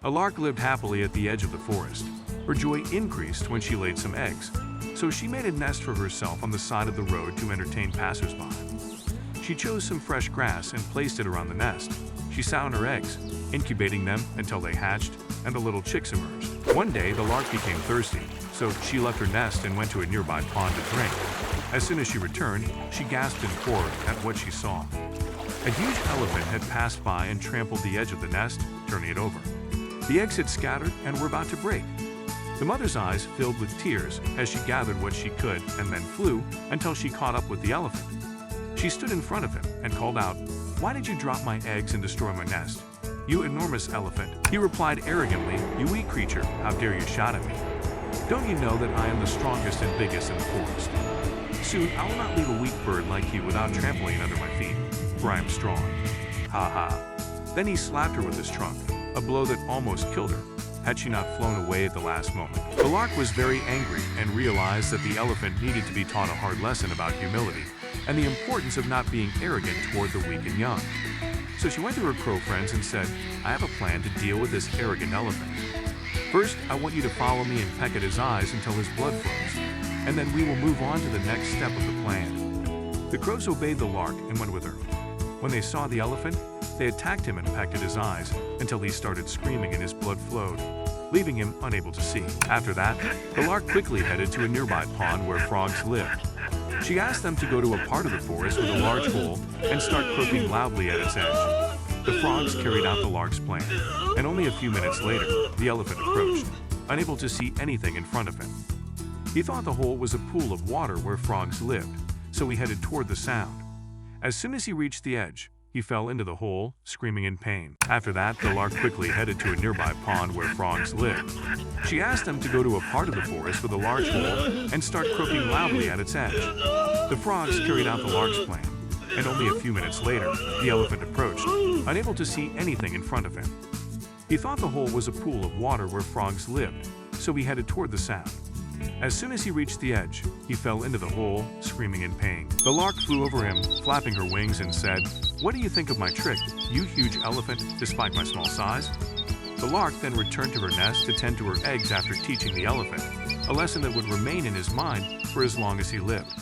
A lark lived happily at the edge of the forest. Her joy increased when she laid some eggs, so she made a nest for herself on the side of the road to entertain passersby. She chose some fresh grass and placed it around the nest. She sat on her eggs, incubating them until they hatched and the little chicks emerged. One day, the lark became thirsty, so she left her nest and went to a nearby pond to drink. As soon as she returned, she gasped in horror at what she saw. A huge elephant had passed by and trampled the edge of the nest, turning it over. The eggs had scattered and were about to break. The mother's eyes filled with tears as she gathered what she could and then flew until she caught up with the elephant. She stood in front of him and called out, "Why did you drop my eggs and destroy my nest? You enormous elephant." He replied arrogantly, "You weak creature, how dare you shout at me? Don't you know that I am the strongest and biggest in the forest? Soon I will not leave a weak bird like you without trampling it under my feet, for I am strong." Ha ha. Then he slapped her with his trunk, a blow that almost killed her, had she not flown away at the last moment. The lark was very angry and realized that the elephant needed to be taught a hard lesson about humility and the importance of not being arrogant toward the weak and young. So she went to her crow friends and said, "I have a plan to deal with this arrogant elephant. First, I want you to follow me and peck at his eyes until his blood flows, and then we will move on to the next step of the plan." The crows obeyed the lark and went with her. When they saw the elephant, they attacked him and pecked at his eyes until he started screaming and his blood flowed, leaving him unable to see. After that, the lark quickly headed to a nearby pond where frogs lived. She asked them to go to a part of the forest with a large hole and start croaking loudly at its edge. The frogs carried out the lark's plan, and only a few minutes later, the elephant approached, unable to see anything in front of him. He thought the hole was a pool of water where frogs lived, so he headed toward the sound. As soon as he reached the edge, he fell into the hole, screaming in pain. After that, the lark quickly headed to a nearby pond where frogs lived. She asked them to go to a part of the forest with a large hole and start croaking loudly at its edge. The frogs carried out the lark's plan, and only a few minutes later, the elephant approached, unable to see anything in front of him. He thought the hole was a pool of water where frogs lived, so he headed toward the sound. As soon as he reached the edge, he fell into the hole, screaming in pain. The lark flew over him, flapping her wings, and said, "What do you think of my trick, you huge elephant, despite my small size?" The lark then returned to her nest to tend to her eggs after teaching the elephant, a lesson that would remain in his mind for as long as he lived.